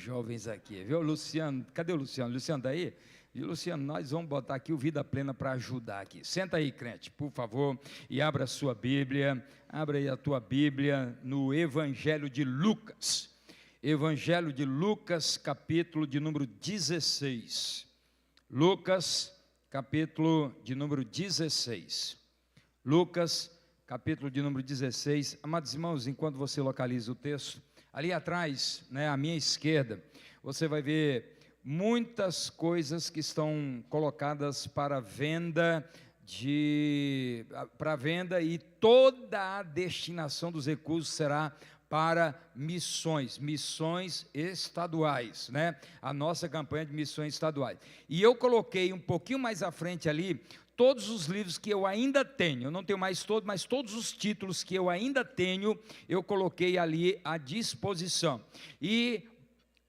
jovens aqui, viu? Luciano, cadê o Luciano? Luciano tá aí? E Luciano, nós vamos botar aqui o Vida Plena para ajudar aqui. Senta aí, crente, por favor, e abra a sua Bíblia. Abra aí a tua Bíblia no Evangelho de Lucas. Evangelho de Lucas, capítulo de número 16. Lucas, capítulo de número 16. Lucas, capítulo de número 16. Amados irmãos, enquanto você localiza o texto, ali atrás, à minha esquerda, você vai ver muitas coisas que estão colocadas para venda, e toda a destinação dos recursos será para missões estaduais, a nossa campanha de missões estaduais. E eu coloquei um pouquinho mais à frente ali, todos os livros que eu ainda tenho, eu não tenho mais todos, mas todos os títulos que eu ainda tenho, eu coloquei ali à disposição. E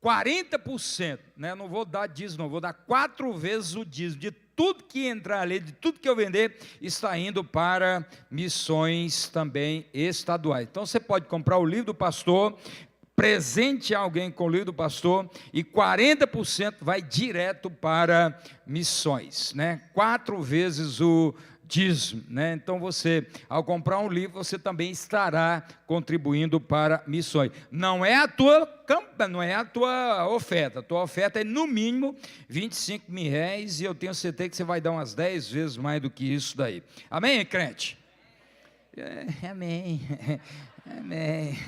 40%, não vou dar dízimo, não, vou dar 4 vezes o dízimo de tudo que entrar ali, de tudo que eu vender, está indo para missões também estaduais. Então você pode comprar o livro do pastor, presente alguém com o livro do pastor, e 40% vai direto para missões, 4 vezes o dízimo, então você, ao comprar um livro, você também estará contribuindo para missões. Não é a tua oferta, a tua oferta é no mínimo 25 mil reais, e eu tenho certeza que você vai dar umas 10 vezes mais do que isso daí. Amém, crente? Amém, amém.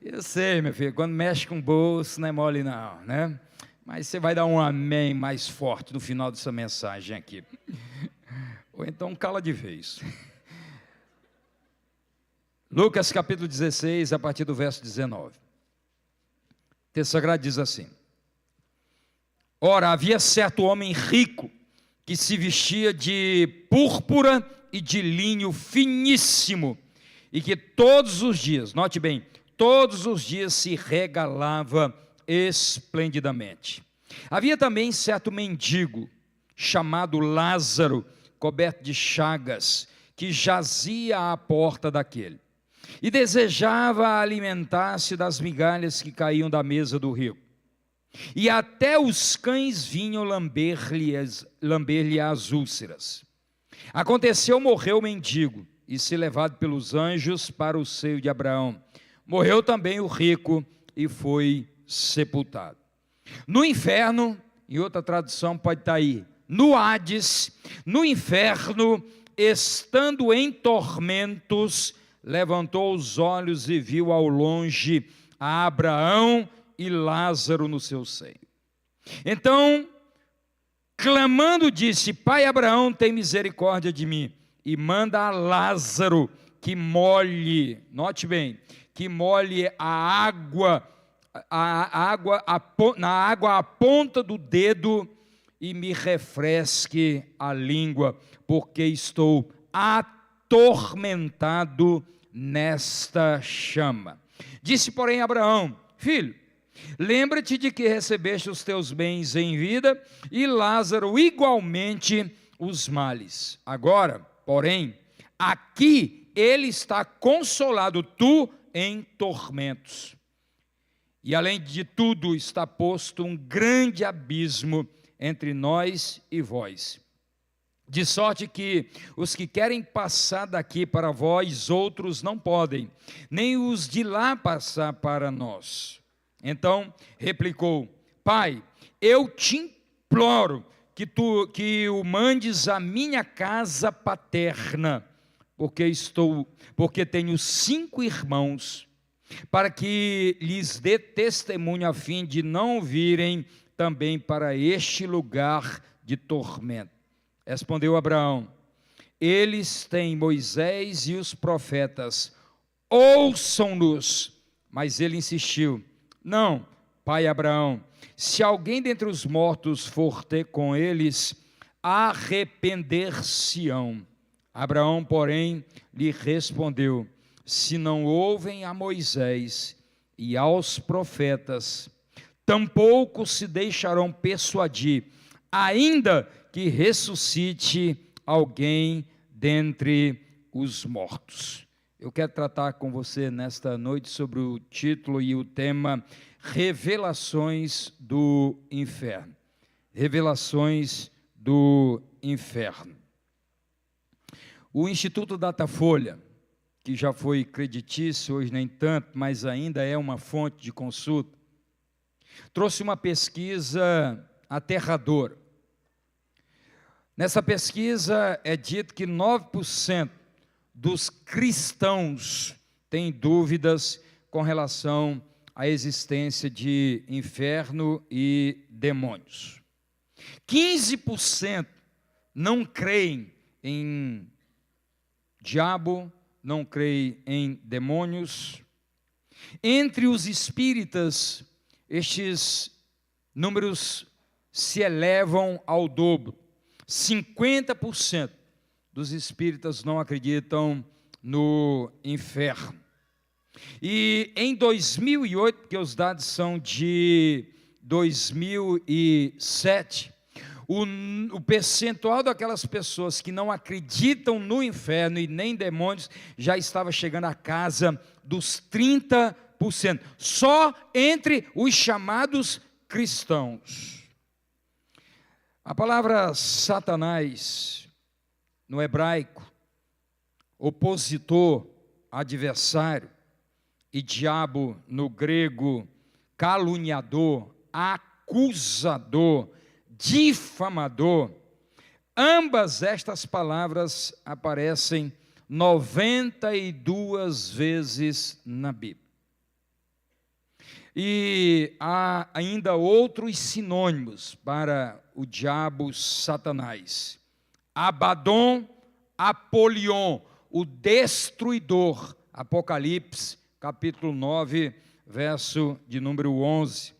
Eu sei, meu filho, quando mexe com o bolso não é mole não, mas você vai dar um amém mais forte no final dessa mensagem aqui. Ou então cala de vez. Lucas capítulo 16, a partir do verso 19. O texto sagrado diz assim: Ora, havia certo homem rico, que se vestia de púrpura e de linho finíssimo, e que todos os dias, note bem, todos os dias se regalava esplendidamente. Havia também certo mendigo, chamado Lázaro, coberto de chagas, que jazia à porta daquele, e desejava alimentar-se das migalhas que caíam da mesa do rico. E até os cães vinham lamber-lhe as úlceras. Aconteceu, morreu o mendigo, e se levado pelos anjos para o seio de Abraão. Morreu também o rico, e foi sepultado. No inferno, em outra tradução pode estar aí, no Hades, no inferno, estando em tormentos, levantou os olhos e viu ao longe a Abraão e Lázaro no seu seio. Então, clamando, disse: Pai Abraão, tem misericórdia de mim, e manda a Lázaro que molhe, note bem, que molhe na água a ponta do dedo, e me refresque a língua, porque estou atormentado nesta chama. Disse, porém, Abraão: Filho, lembra-te de que recebeste os teus bens em vida, e Lázaro igualmente os males. Agora, porém, aqui ele está consolado, tu em tormentos. E além de tudo está posto um grande abismo entre nós e vós, de sorte que os que querem passar daqui para vós, outros não podem, nem os de lá passar para nós. Então replicou: Pai, eu te imploro que o mandes à minha casa paterna, porque tenho 5 irmãos, para que lhes dê testemunho, a fim de não virem também para este lugar de tormento. Respondeu Abraão: Eles têm Moisés e os profetas, ouçam-nos. Mas ele insistiu: Não, pai Abraão, se alguém dentre os mortos for ter com eles, arrepender-se-ão. Abraão, porém, lhe respondeu: Se não ouvem a Moisés e aos profetas, tampouco se deixarão persuadir, ainda que ressuscite alguém dentre os mortos. Eu quero tratar com você nesta noite sobre o título e o tema: Revelações do Inferno. Revelações do Inferno. O Instituto Datafolha, que já foi creditício, hoje nem tanto, mas ainda é uma fonte de consulta, trouxe uma pesquisa aterradora. Nessa pesquisa é dito que 9% dos cristãos têm dúvidas com relação à existência de inferno e demônios. 15% não creem em diabo, não creem em demônios. Entre os espíritas, estes números se elevam ao dobro. 50% dos espíritas não acreditam no inferno. E em 2008, porque os dados são de 2007, o percentual daquelas pessoas que não acreditam no inferno e nem demônios já estava chegando à casa dos 30%, só entre os chamados cristãos. A palavra Satanás, no hebraico, opositor, adversário, e diabo, no grego, caluniador, acusador, difamador, ambas estas palavras aparecem 92 vezes na Bíblia. E há ainda outros sinônimos para o diabo Satanás. Abaddon, Apolion, o destruidor, Apocalipse, capítulo 9, verso de número 11.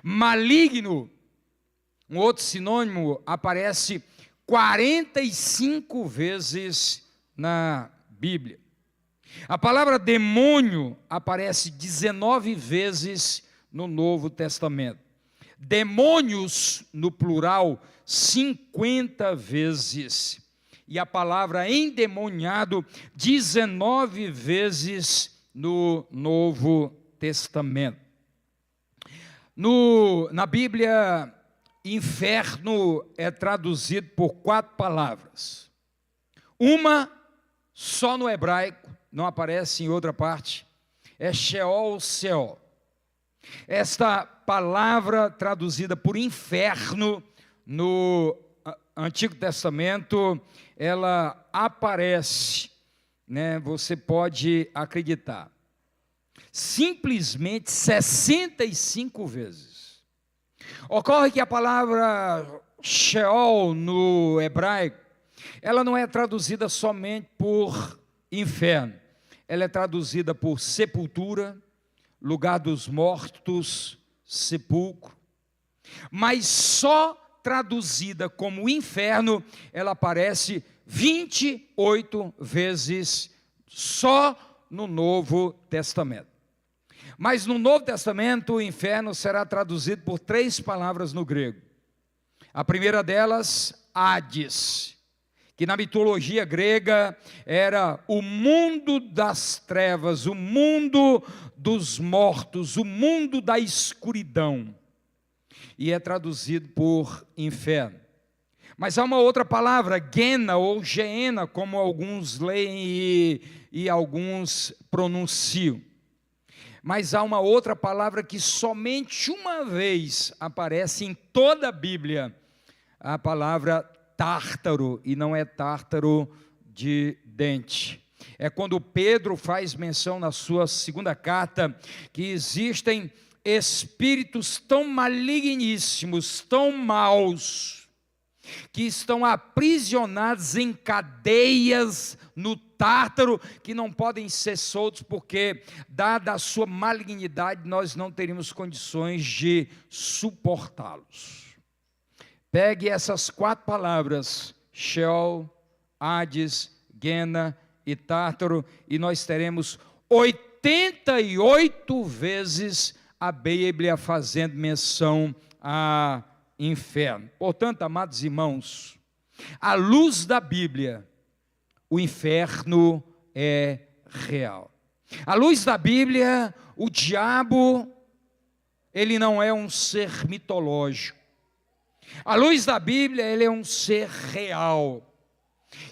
Maligno, um outro sinônimo, aparece 45 vezes na Bíblia. A palavra demônio aparece 19 vezes no Novo Testamento. Demônios, no plural, 50 vezes. E a palavra endemoniado, 19 vezes no Novo Testamento. Na Bíblia, inferno é traduzido por 4 palavras. Uma, só no hebraico, não aparece em outra parte, é Sheol, Seol. Esta palavra traduzida por inferno no Antigo Testamento, ela aparece, né, você pode acreditar, simplesmente 65 vezes. Ocorre que a palavra Sheol no hebraico, ela não é traduzida somente por inferno, ela é traduzida por sepultura, lugar dos mortos, sepulcro, mas só traduzida como inferno, ela aparece 28 vezes só no Novo Testamento. Mas no Novo Testamento, o inferno será traduzido por 3 palavras no grego. A primeira delas, Hades, que na mitologia grega era o mundo das trevas, o mundo dos mortos, o mundo da escuridão, e é traduzido por inferno. Mas há uma outra palavra, Gena ou Geena, como alguns leem e alguns pronunciam. Mas há uma outra palavra que somente uma vez aparece em toda a Bíblia, a palavra Tártaro, e não é tártaro de dente. É quando Pedro faz menção na sua segunda carta que existem espíritos tão maligníssimos, tão maus, que estão aprisionados em cadeias no Tártaro, que não podem ser soltos, porque, dada a sua malignidade, nós não teríamos condições de suportá-los. Pegue essas 4 palavras, Sheol, Hades, Gena e Tártaro, e nós teremos 88 vezes a Bíblia fazendo menção a inferno. Portanto, amados irmãos, à luz da Bíblia, o inferno é real. À luz da Bíblia, o diabo ele não é um ser mitológico. À luz da Bíblia, ele é um ser real.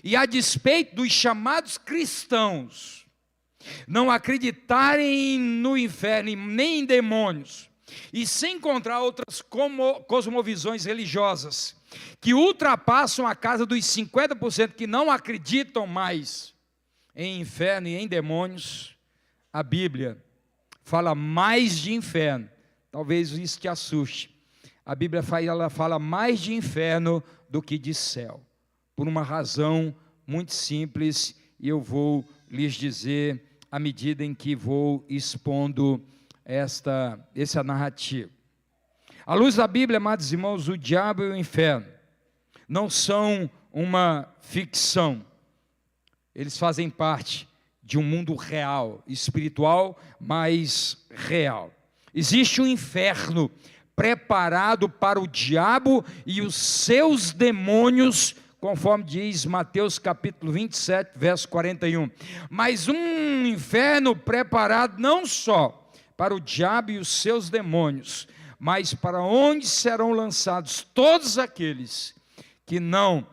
E a despeito dos chamados cristãos não acreditarem no inferno, nem em demônios, e sem encontrar outras cosmovisões religiosas, que ultrapassam a casa dos 50% que não acreditam mais em inferno e em demônios, a Bíblia fala mais de inferno. Talvez isso te assuste. A Bíblia fala mais de inferno do que de céu, por uma razão muito simples, e eu vou lhes dizer à medida em que vou expondo essa narrativa. À luz da Bíblia, amados irmãos, o diabo e o inferno não são uma ficção. Eles fazem parte de um mundo real, espiritual, mas real. Existe um inferno preparado para o diabo e os seus demônios, conforme diz Mateus capítulo 27, verso 41. Mas um inferno preparado não só para o diabo e os seus demônios, mas para onde serão lançados todos aqueles que não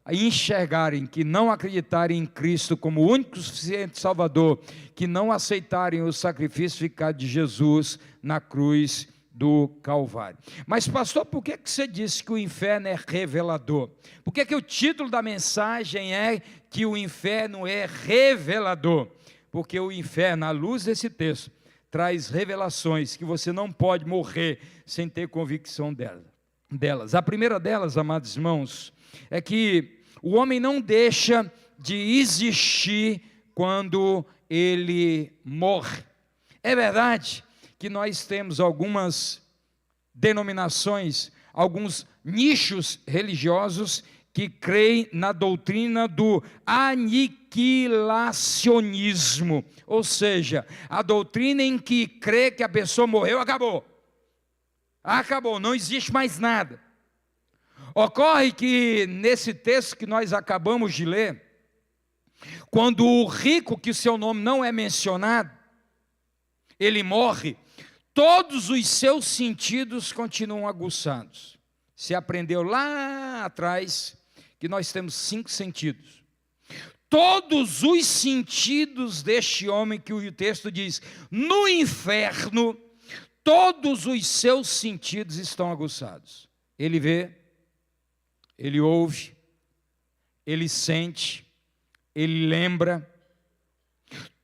enxergarem, que não acreditarem em Cristo como o único suficiente Salvador, que não aceitarem o sacrifício eficaz de Jesus na cruz do Calvário. Mas pastor, por que você disse que o inferno é revelador? Por que o título da mensagem é que o inferno é revelador? Porque o inferno, à luz desse texto, traz revelações que você não pode morrer sem ter convicção delas. A primeira delas, amados irmãos, é que o homem não deixa de existir quando ele morre. É verdade que nós temos algumas denominações, alguns nichos religiosos que creem na doutrina do aniquilacionismo, ou seja, a doutrina em que crê que a pessoa morreu, acabou, não existe mais nada. Ocorre que nesse texto que nós acabamos de ler, quando o rico, que o seu nome não é mencionado, ele morre, todos os seus sentidos continuam aguçados. Se aprendeu lá atrás que nós temos 5 sentidos. Todos os sentidos deste homem, que o texto diz, no inferno, todos os seus sentidos estão aguçados. Ele vê, ele ouve, ele sente, ele lembra.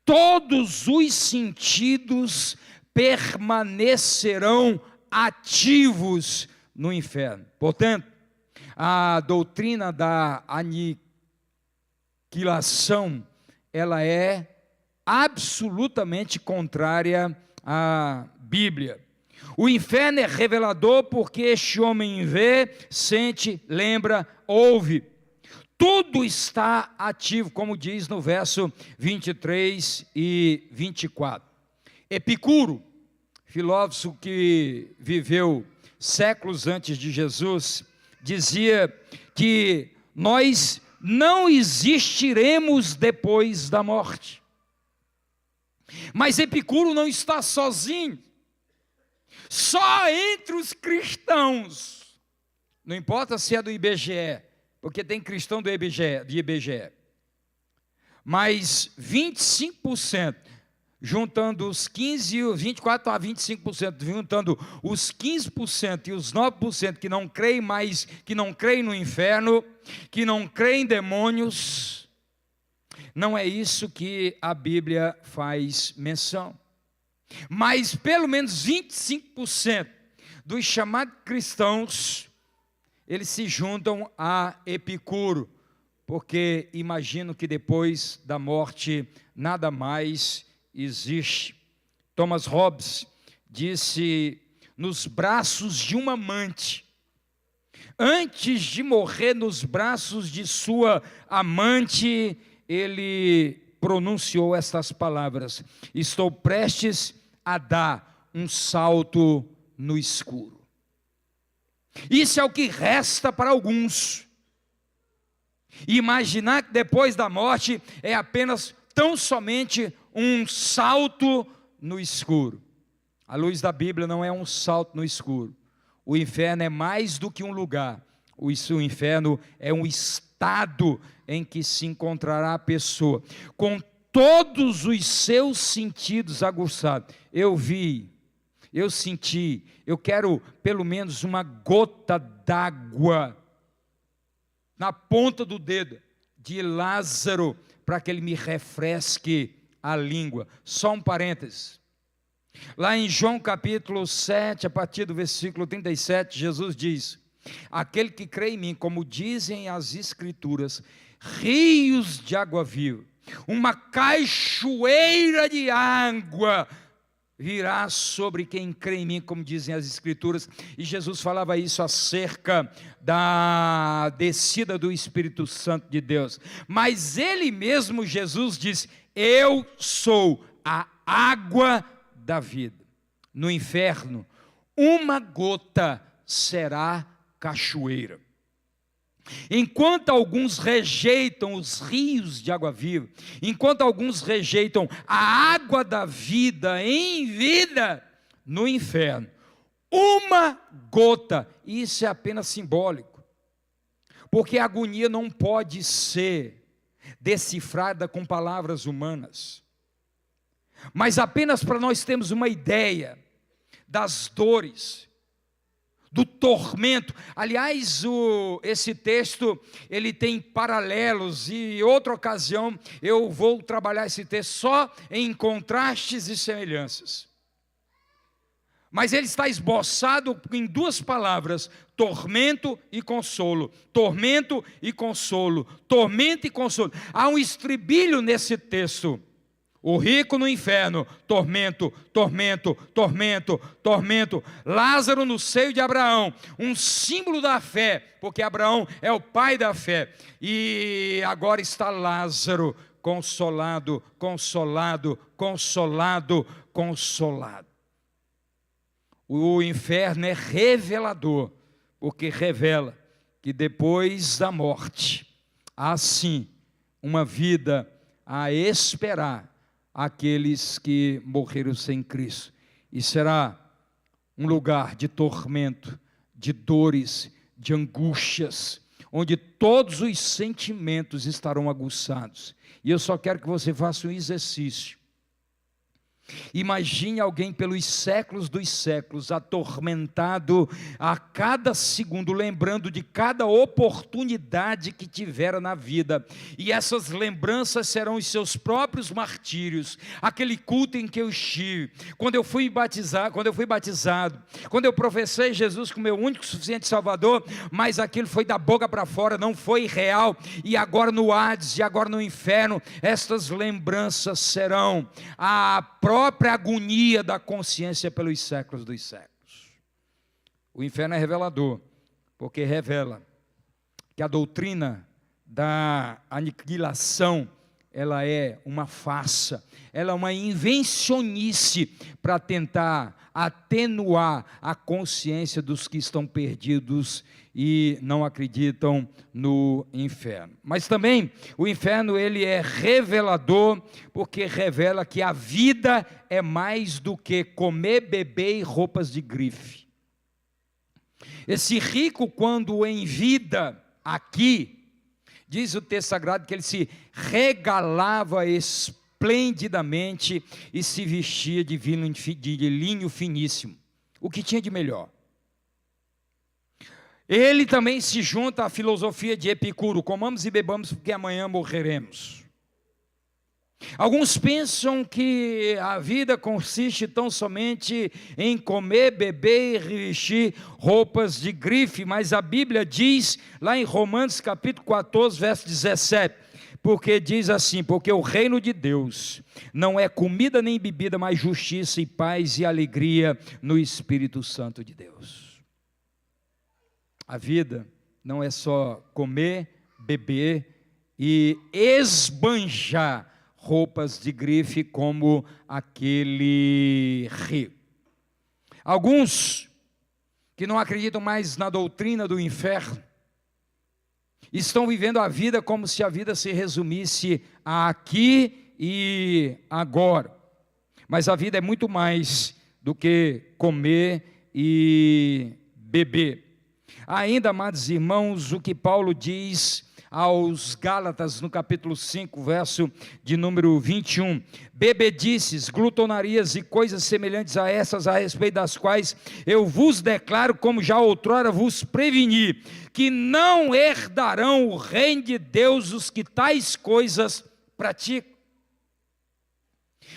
Todos os sentidos permanecerão ativos no inferno. Portanto, a doutrina da aniquilação, ela é absolutamente contrária à Bíblia. O inferno é revelador porque este homem vê, sente, lembra, ouve. Tudo está ativo, como diz no verso 23 e 24. Epicuro, filósofo que viveu séculos antes de Jesus, dizia que nós não existiremos depois da morte. Mas Epicuro não está sozinho. Só entre os cristãos, não importa se é do IBGE, porque tem cristão do IBGE, mas 25%, juntando os 15%, 24% a 25%, juntando os 15% e os 9% que não creem mais, que não creem no inferno, que não creem em demônios, não é isso que a Bíblia faz menção. Mas pelo menos 25% dos chamados cristãos, eles se juntam a Epicuro, porque imaginam que depois da morte nada mais existe. Thomas Hobbes disse: nos braços de uma amante, antes de morrer nos braços de sua amante, ele pronunciou estas palavras: estou prestes a dar um salto no escuro. Isso é o que resta para alguns. Imaginar que depois da morte é apenas tão somente um salto no escuro. A luz da Bíblia não é um salto no escuro. O inferno é mais do que um lugar. O inferno é um estado em que se encontrará a pessoa, com todos os seus sentidos aguçados. Eu vi, eu senti, eu quero pelo menos uma gota d'água na ponta do dedo de Lázaro, para que ele me refresque a língua. Só um parênteses. Lá em João capítulo 7, a partir do versículo 37, Jesus diz: aquele que crê em mim, como dizem as Escrituras, rios de água viva, uma cachoeira de água virá sobre quem crê em mim, como dizem as Escrituras. E Jesus falava isso acerca da descida do Espírito Santo de Deus. Mas ele mesmo, Jesus, disse: eu sou a água da vida. No inferno, uma gota será cachoeira. Enquanto alguns rejeitam os rios de água viva, enquanto alguns rejeitam a água da vida em vida, no inferno, uma gota, isso é apenas simbólico, porque a agonia não pode ser decifrada com palavras humanas, mas apenas para nós termos uma ideia das dores, do tormento. Aliás, esse texto, ele tem paralelos, e outra ocasião eu vou trabalhar esse texto só em contrastes e semelhanças. Mas ele está esboçado em duas palavras: tormento e consolo. Tormento e consolo. Tormento e consolo. Há um estribilho nesse texto. O rico no inferno, tormento, tormento, tormento, tormento. Lázaro no seio de Abraão, um símbolo da fé, porque Abraão é o pai da fé. E agora está Lázaro consolado, consolado, consolado, consolado. O inferno é revelador, porque revela que depois da morte há sim uma vida a esperar aqueles que morreram sem Cristo, e será um lugar de tormento, de dores, de angústias, onde todos os sentimentos estarão aguçados. E eu só quero que você faça um exercício. Imagine alguém pelos séculos dos séculos, atormentado a cada segundo, lembrando de cada oportunidade que tivera na vida, e essas lembranças serão os seus próprios martírios. Aquele culto em que eu estive, quando eu fui batizado, quando eu professei Jesus como meu único e suficiente Salvador, mas aquilo foi da boca para fora, não foi real, e agora no Hades, e agora no inferno, estas lembranças serão a própria agonia da consciência pelos séculos dos séculos. O inferno é revelador, porque revela que a doutrina da aniquilação, ela é uma farsa, ela é uma invencionice para tentar atenuar a consciência dos que estão perdidos e não acreditam no inferno. Mas também o inferno, ele é revelador, porque revela que a vida é mais do que comer, beber e roupas de grife. Esse rico, quando em vida aqui, diz o texto sagrado que ele se regalava esplendidamente e se vestia de linho finíssimo. O que tinha de melhor? Ele também se junta à filosofia de Epicuro: comamos e bebamos porque amanhã morreremos. Alguns pensam que a vida consiste tão somente em comer, beber e vestir roupas de grife, mas a Bíblia diz, lá em Romanos capítulo 14, verso 17, porque diz assim: porque o reino de Deus não é comida nem bebida, mas justiça e paz e alegria no Espírito Santo de Deus. A vida não é só comer, beber e esbanjar roupas de grife como aquele rico. Alguns que não acreditam mais na doutrina do inferno estão vivendo a vida como se a vida se resumisse a aqui e agora. Mas a vida é muito mais do que comer e beber. Ainda, amados irmãos, o que Paulo diz aos Gálatas, no capítulo 5, verso de número 21, bebedices, glutonarias e coisas semelhantes a essas, a respeito das quais eu vos declaro, como já outrora vos preveni, que não herdarão o reino de Deus os que tais coisas praticam.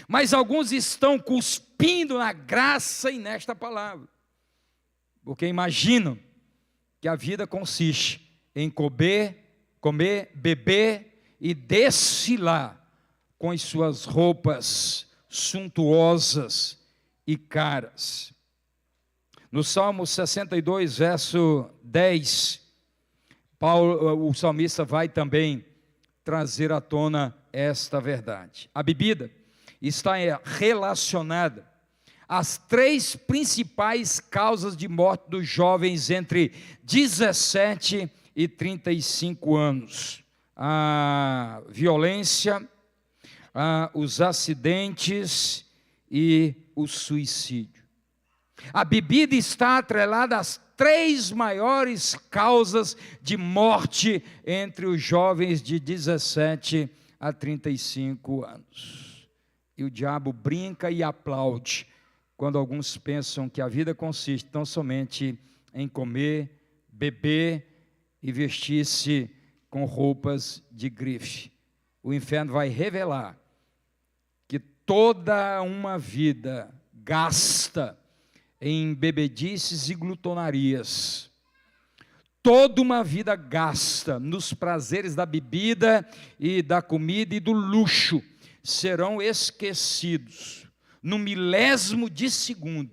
Mas alguns estão cuspindo na graça e nesta palavra, porque imaginam que a vida consiste em comer, beber e desfilar com as suas roupas suntuosas e caras. No Salmo 62, verso 10, o salmista vai também trazer à tona esta verdade. A bebida está relacionada às 3 principais causas de morte dos jovens entre 17 e 35 anos. A violência, os acidentes e o suicídio. A bebida está atrelada às 3 maiores causas de morte entre os jovens de 17 a 35 anos. E o diabo brinca e aplaude quando alguns pensam que a vida consiste tão somente em comer, beber e vestir-se com roupas de grife. O inferno vai revelar que toda uma vida gasta em bebedices e glutonarias, toda uma vida gasta nos prazeres da bebida e da comida e do luxo, serão esquecidos no milésimo de segundo,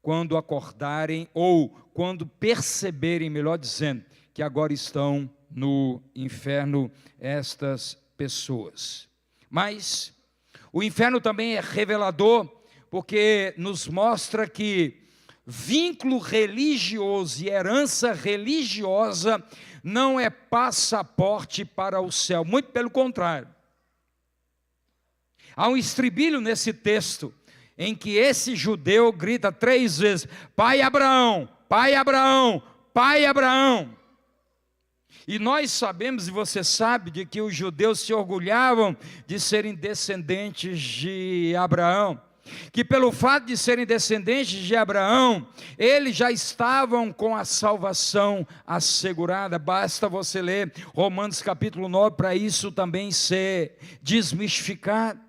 quando acordarem ou quando perceberem, melhor dizendo, que agora estão no inferno estas pessoas. Mas o inferno também é revelador, porque nos mostra que vínculo religioso e herança religiosa não é passaporte para o céu, muito pelo contrário. Há um estribilho nesse texto, em que esse judeu grita 3 vezes, Pai Abraão, Pai Abraão, Pai Abraão. E nós sabemos, e você sabe, de que os judeus se orgulhavam de serem descendentes de Abraão, que pelo fato de serem descendentes de Abraão, eles já estavam com a salvação assegurada. Basta você ler Romanos capítulo 9 para isso também ser desmistificado.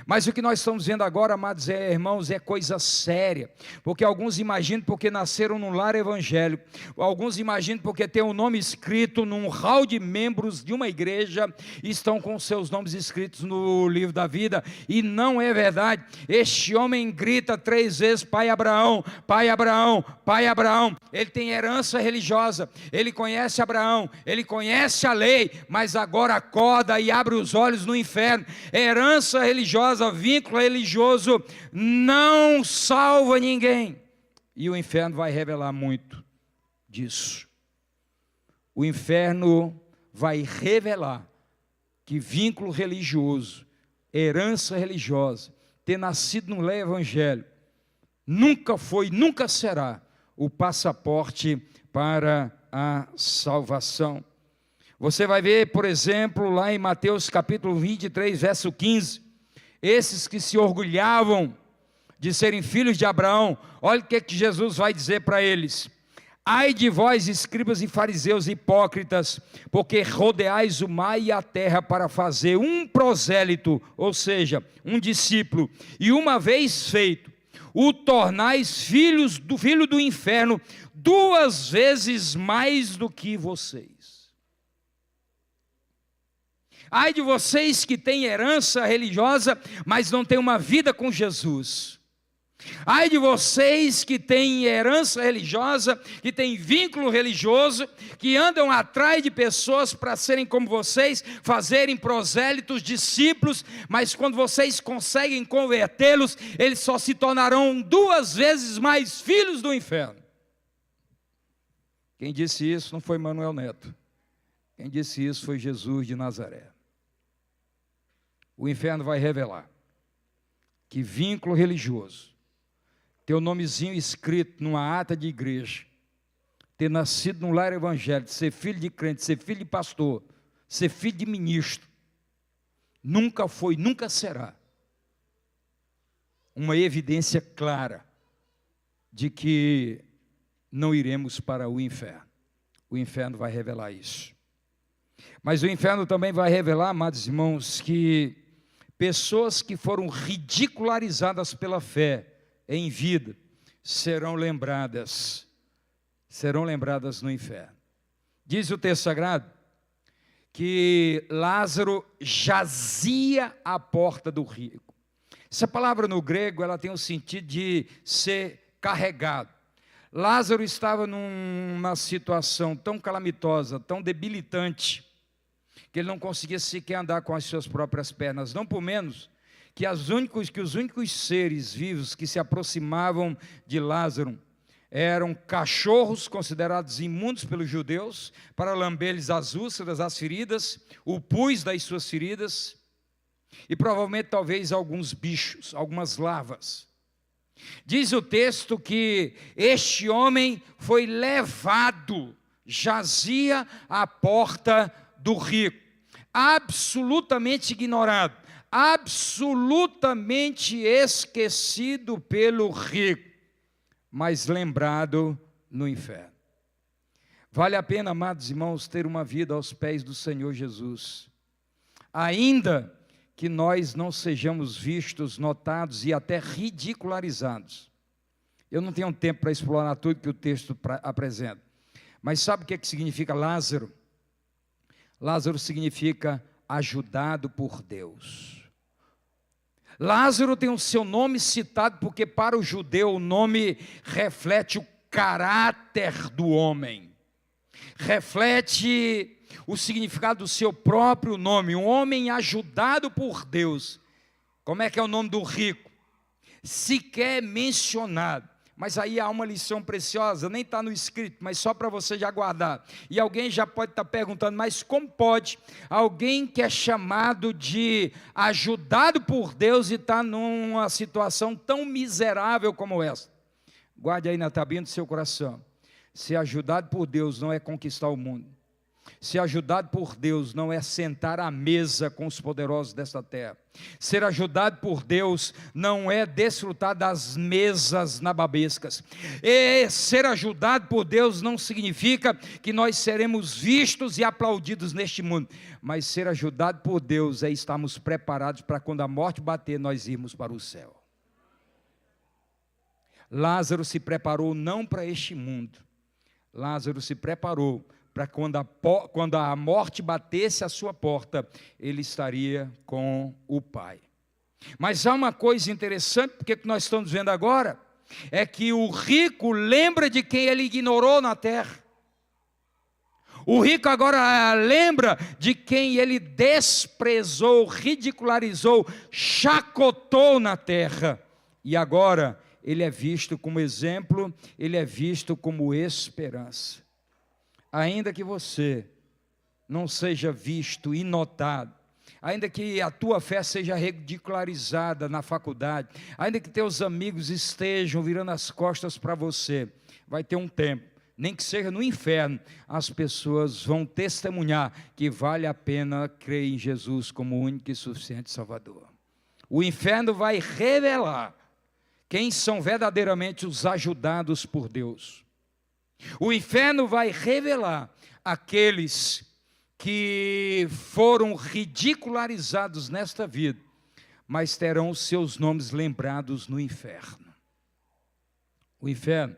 Mas o que nós estamos vendo agora, amados irmãos, é coisa séria, porque alguns imaginam porque nasceram num lar evangélico, alguns imaginam porque tem o nome escrito num hall de membros de uma igreja, e estão com seus nomes escritos no livro da vida, e não é verdade. Este homem grita 3 vezes, Pai Abraão, Pai Abraão, Pai Abraão. Ele tem herança religiosa, ele conhece Abraão, ele conhece a lei, mas agora acorda e abre os olhos no inferno. Herança religiosa, vínculo religioso não salva ninguém, e o inferno vai revelar muito disso. O inferno vai revelar que vínculo religioso, herança religiosa, ter nascido no lar evangélico, nunca foi, nunca será o passaporte para a salvação. Você vai ver, por exemplo, lá em Mateus capítulo 23, verso 15, esses que se orgulhavam de serem filhos de Abraão, olha o que Jesus vai dizer para eles: ai de vós, escribas e fariseus hipócritas, porque rodeais o mar e a terra para fazer um prosélito, ou seja, um discípulo, e uma vez feito, o tornais filho do inferno 2 vezes mais do que vocês. Ai de vocês que têm herança religiosa, mas não têm uma vida com Jesus. Ai de vocês que têm herança religiosa, que têm vínculo religioso, que andam atrás de pessoas para serem como vocês, fazerem prosélitos, discípulos, mas quando vocês conseguem convertê-los, eles só se tornarão 2 vezes mais filhos do inferno. Quem disse isso não foi Manuel Neto. Quem disse isso foi Jesus de Nazaré. O inferno vai revelar que vínculo religioso, Teu nomezinho escrito numa ata de igreja, ter nascido num lar evangélico, ser filho de crente, ser filho de pastor, ser filho de ministro, nunca foi, nunca será uma evidência clara de que não iremos para o inferno. O inferno vai revelar isso. Mas o inferno também vai revelar, amados irmãos, que pessoas que foram ridicularizadas pela fé em vida serão lembradas no inferno. Diz o texto sagrado que Lázaro jazia à porta do rico. Essa palavra no grego, ela tem o sentido de ser carregado. Lázaro estava numa situação tão calamitosa, tão debilitante, que ele não conseguia sequer andar com as suas próprias pernas, não por menos que os únicos seres vivos que se aproximavam de Lázaro eram cachorros considerados imundos pelos judeus, para lamber-lhes as úlceras, as feridas, o pus das suas feridas, e provavelmente talvez alguns bichos, algumas larvas. Diz o texto que este homem foi levado, jazia à porta do rico, absolutamente ignorado, absolutamente esquecido pelo rico, mas lembrado no inferno. Vale a pena, amados irmãos, ter uma vida aos pés do Senhor Jesus, ainda que nós não sejamos vistos, notados e até ridicularizados. Eu não tenho tempo para explorar tudo que o texto apresenta, mas sabe o que significa Lázaro? Lázaro significa ajudado por Deus. Lázaro tem o seu nome citado porque para o judeu o nome reflete o caráter do homem, reflete o significado do seu próprio nome, um homem ajudado por Deus. Como é que é o nome do rico? Sequer mencionado. Mas aí há uma lição preciosa, nem está no escrito, mas só para você já guardar. E alguém já pode estar perguntando, mas como pode alguém que é chamado de ajudado por Deus e está numa situação tão miserável como essa? Guarde aí na tabelinha do seu coração. Ser ajudado por Deus não é conquistar o mundo. Ser ajudado por Deus não é sentar à mesa com os poderosos desta terra. Ser ajudado por Deus não é desfrutar das mesas nababescas. E ser ajudado por Deus não significa que nós seremos vistos e aplaudidos neste mundo. Mas ser ajudado por Deus é estarmos preparados para quando a morte bater, nós irmos para o céu. Lázaro se preparou não para este mundo. Lázaro se preparou para quando a morte batesse a sua porta, ele estaria com o Pai. Mas há uma coisa interessante, porque que nós estamos vendo agora, é que o rico lembra de quem ele ignorou na terra. O rico agora lembra de quem ele desprezou, ridicularizou, chacotou na terra. E agora ele é visto como exemplo, ele é visto como esperança. Ainda que você não seja visto e notado, ainda que a tua fé seja ridicularizada na faculdade, ainda que teus amigos estejam virando as costas para você, vai ter um tempo, nem que seja no inferno, as pessoas vão testemunhar que vale a pena crer em Jesus como o único e suficiente Salvador. O inferno vai revelar quem são verdadeiramente os ajudados por Deus. O inferno vai revelar aqueles que foram ridicularizados nesta vida, mas terão os seus nomes lembrados no inferno. O inferno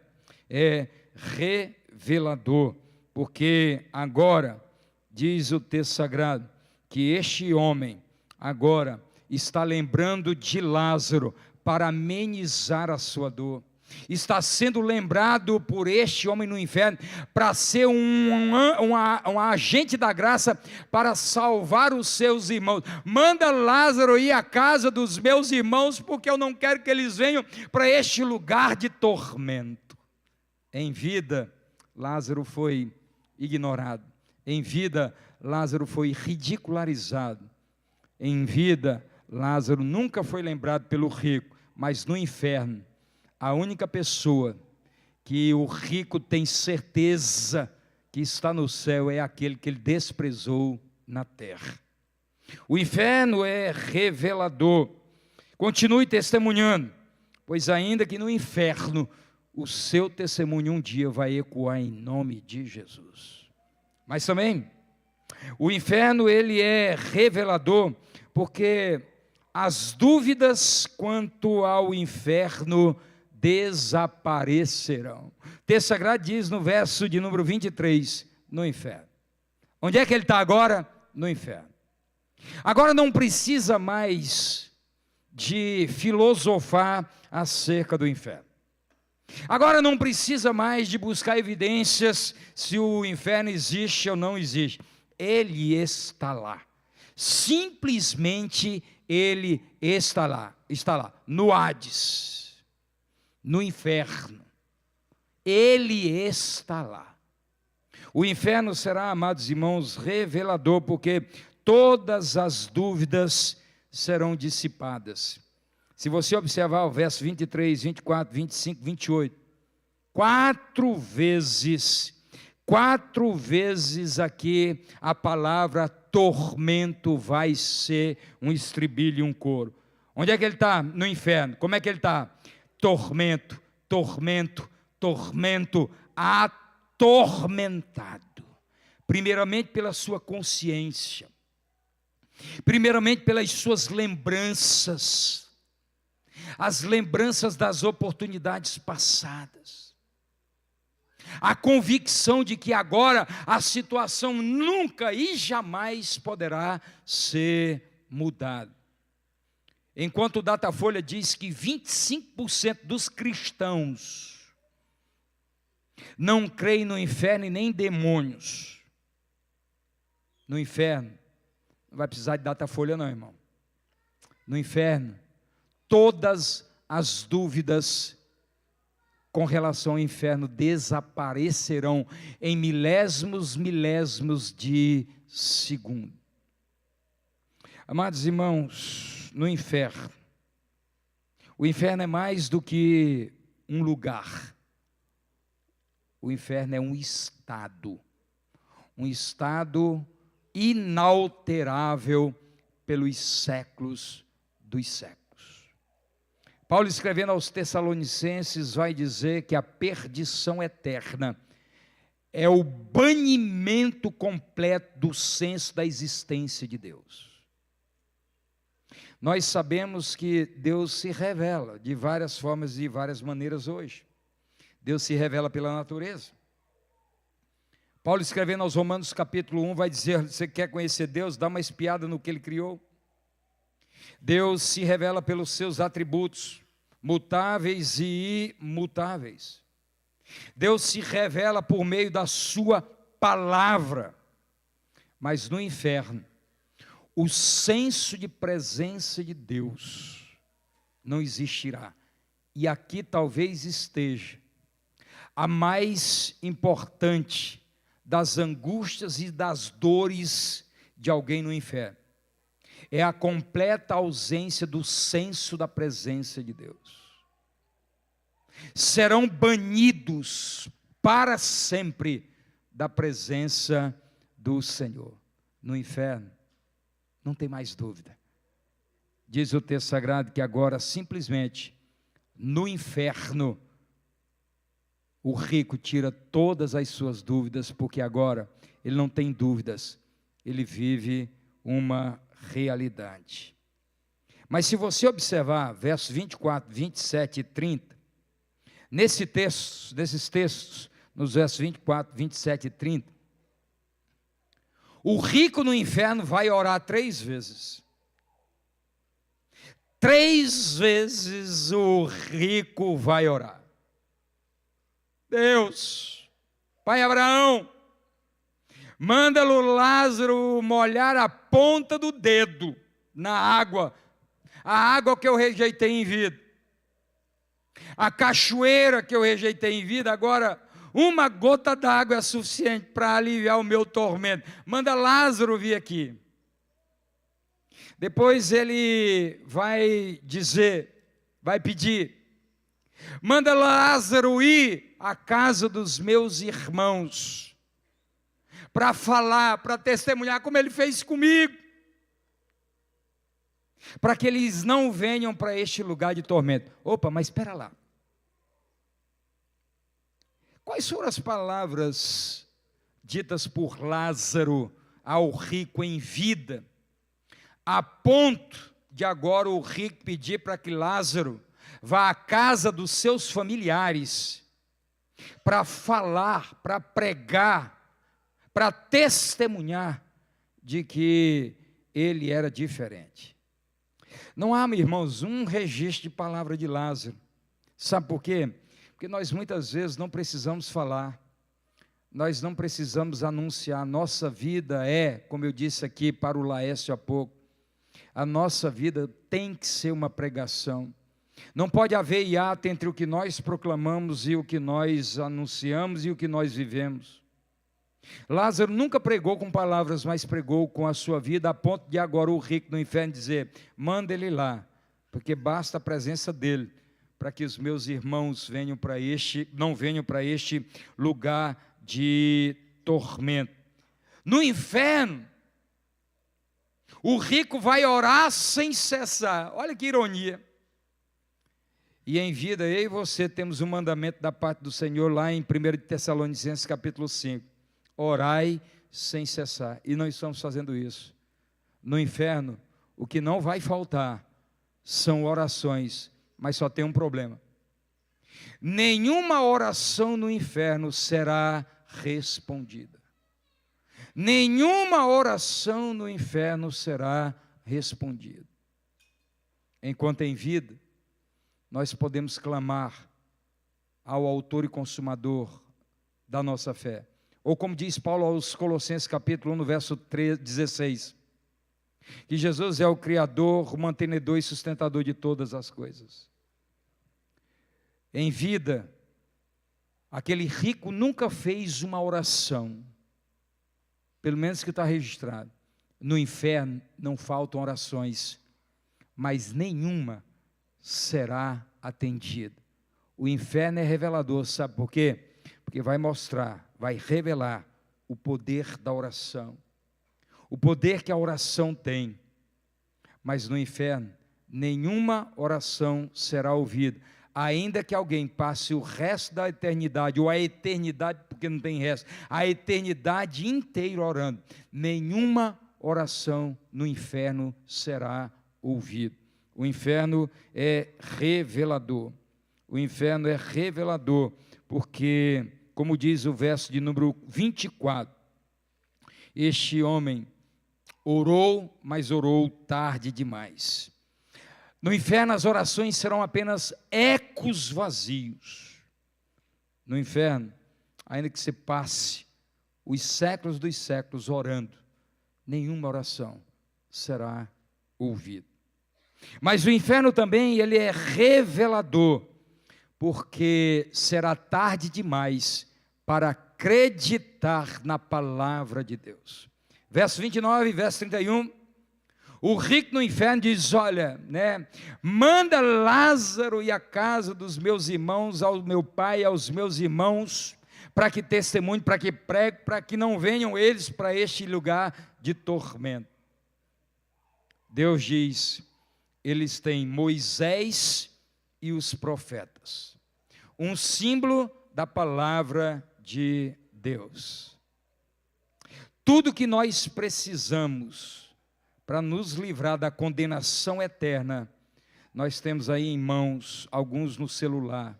é revelador, porque agora, diz o texto sagrado, que este homem agora está lembrando de Lázaro para amenizar a sua dor. Está sendo lembrado por este homem no inferno para ser um agente da graça para salvar os seus irmãos. Manda Lázaro ir à casa dos meus irmãos, porque eu não quero que eles venham para este lugar de tormento. Em vida, Lázaro foi ignorado. Em vida, Lázaro foi ridicularizado. Em vida, Lázaro nunca foi lembrado pelo rico, mas no inferno, A única pessoa que o rico tem certeza que está no céu é aquele que ele desprezou na terra. O inferno é revelador. Continue testemunhando, pois ainda que no inferno, o seu testemunho um dia vai ecoar em nome de Jesus. Mas também, o inferno ele é revelador, porque as dúvidas quanto ao inferno desaparecerão. O texto sagrado diz no verso de número 23, no inferno. Onde é que ele está agora? No inferno. Agora não precisa mais de filosofar acerca do inferno. Agora não precisa mais de buscar evidências se o inferno existe ou não existe. Ele está lá. Simplesmente ele está lá. Está lá, no Hades, no inferno. Ele está lá. O inferno será, amados irmãos, revelador, porque todas as dúvidas serão dissipadas. Se você observar o verso 23, 24, 25, 28, quatro vezes aqui a palavra tormento vai ser um estribilho e um coro. Onde é que ele está? No inferno. Como é que ele está? Tormento, tormento, tormento, atormentado. Primeiramente pela sua consciência. Primeiramente pelas suas lembranças. As lembranças das oportunidades passadas. A convicção de que agora a situação nunca e jamais poderá ser mudada. Enquanto o Datafolha diz que 25% dos cristãos não creem no inferno e nem em demônios. No inferno, não vai precisar de Datafolha não, irmão. No inferno, todas as dúvidas com relação ao inferno desaparecerão em milésimos de segundo. Amados irmãos, no inferno, o inferno é mais do que um lugar. O inferno é um estado inalterável pelos séculos dos séculos. Paulo, escrevendo aos Tessalonicenses, vai dizer que a perdição eterna é o banimento completo do senso da existência de Deus. Nós sabemos que Deus se revela de várias formas e de várias maneiras hoje. Deus se revela pela natureza. Paulo, escrevendo aos Romanos capítulo 1, vai dizer, você quer conhecer Deus? Dá uma espiada no que Ele criou. Deus se revela pelos seus atributos, mutáveis e imutáveis. Deus se revela por meio da sua palavra. Mas no inferno, o senso de presença de Deus não existirá. E aqui talvez esteja a mais importante das angústias e das dores de alguém no inferno. É a completa ausência do senso da presença de Deus. Serão banidos para sempre da presença do Senhor. No inferno, não tem mais dúvida. Diz o texto sagrado que agora simplesmente no inferno o rico tira todas as suas dúvidas, porque agora ele não tem dúvidas, ele vive uma realidade. Mas se você observar versos 24, 27 e 30, nesses textos, nos versos 24, 27 e 30, o rico no inferno vai orar 3 vezes. 3 vezes o rico vai orar. Deus, Pai Abraão, manda-lo Lázaro molhar a ponta do dedo na água, a água que eu rejeitei em vida, a cachoeira que eu rejeitei em vida, agora uma gota d'água é suficiente para aliviar o meu tormento. Manda Lázaro vir aqui. Depois ele vai dizer, vai pedir Manda Lázaro ir à casa dos meus irmãos, para falar, para testemunhar como ele fez comigo, para que eles não venham para este lugar de tormento. Opa, mas espera lá. Quais foram as palavras ditas por Lázaro ao rico em vida, a ponto de agora o rico pedir para que Lázaro vá à casa dos seus familiares, para falar, para pregar, para testemunhar de que ele era diferente? Não há, meus irmãos, um registro de palavra de Lázaro. Sabe por quê? Porque nós muitas vezes não precisamos falar, nós não precisamos anunciar. Nossa vida é, como eu disse aqui para o Laércio há pouco, a nossa vida tem que ser uma pregação. Não pode haver hiato entre o que nós proclamamos e o que nós anunciamos e o que nós vivemos. Lázaro nunca pregou com palavras, mas pregou com a sua vida, a ponto de agora o rico no inferno dizer: manda ele lá, porque basta a presença dele, para que os meus irmãos não venham para este lugar de tormento. No inferno, o rico vai orar sem cessar. Olha que ironia. E em vida, eu e você temos um mandamento da parte do Senhor lá em 1 Tessalonicenses capítulo 5. Orai sem cessar. E nós estamos fazendo isso. No inferno, o que não vai faltar são orações, mas só tem um problema. Nenhuma oração no inferno será respondida. Nenhuma oração no inferno será respondida. Enquanto em vida, nós podemos clamar ao autor e consumador da nossa fé. Ou como diz Paulo aos Colossenses capítulo 1, no verso 16, que Jesus é o Criador, o mantenedor e sustentador de todas as coisas. Em vida, aquele rico nunca fez uma oração, pelo menos que está registrado. No inferno não faltam orações, mas nenhuma será atendida. O inferno é revelador, sabe por quê? Porque vai mostrar, vai revelar o poder da oração, o poder que a oração tem. Mas no inferno, nenhuma oração será ouvida, ainda que alguém passe o resto da eternidade, ou a eternidade, porque não tem resto, a eternidade inteira orando, nenhuma oração no inferno será ouvida. O inferno é revelador. O inferno é revelador, porque, como diz o verso de número 24, este homem orou, mas orou tarde demais. No inferno as orações serão apenas ecos vazios. No inferno, ainda que você passe os séculos dos séculos orando, nenhuma oração será ouvida. Mas o inferno também, ele é revelador, porque será tarde demais para acreditar na palavra de Deus. Verso 29, verso 31, o rico no inferno diz: olha, manda Lázaro ir à casa dos meus irmãos, ao meu pai, aos meus irmãos, para que testemunhe, para que pregue, para que não venham eles para este lugar de tormento. Deus diz: eles têm Moisés e os profetas, um símbolo da palavra de Deus. Tudo que nós precisamos para nos livrar da condenação eterna, nós temos aí em mãos, alguns no celular.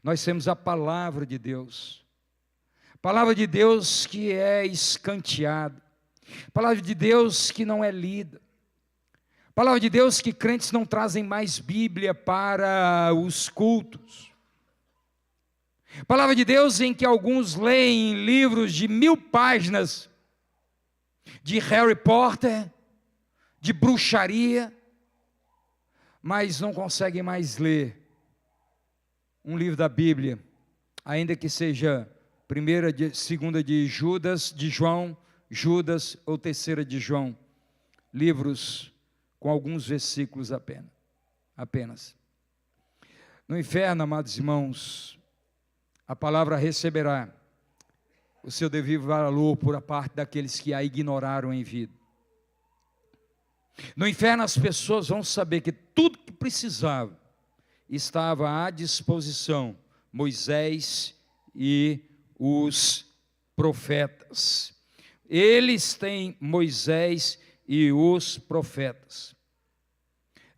Nós temos a palavra de Deus. Palavra de Deus que é escanteada. Palavra de Deus que não é lida. Palavra de Deus que crentes não trazem mais Bíblia para os cultos. Palavra de Deus em que alguns leem livros de 1000 páginas de Harry Potter, de bruxaria, mas não conseguem mais ler um livro da Bíblia, ainda que seja primeira, segunda de João, Judas ou terceira de João, livros com alguns versículos apenas. No inferno, amados irmãos, a palavra receberá o seu devido valor por a parte daqueles que a ignoraram em vida. No inferno as pessoas vão saber que tudo que precisava estava à disposição, Moisés e os profetas. Eles têm Moisés e os profetas.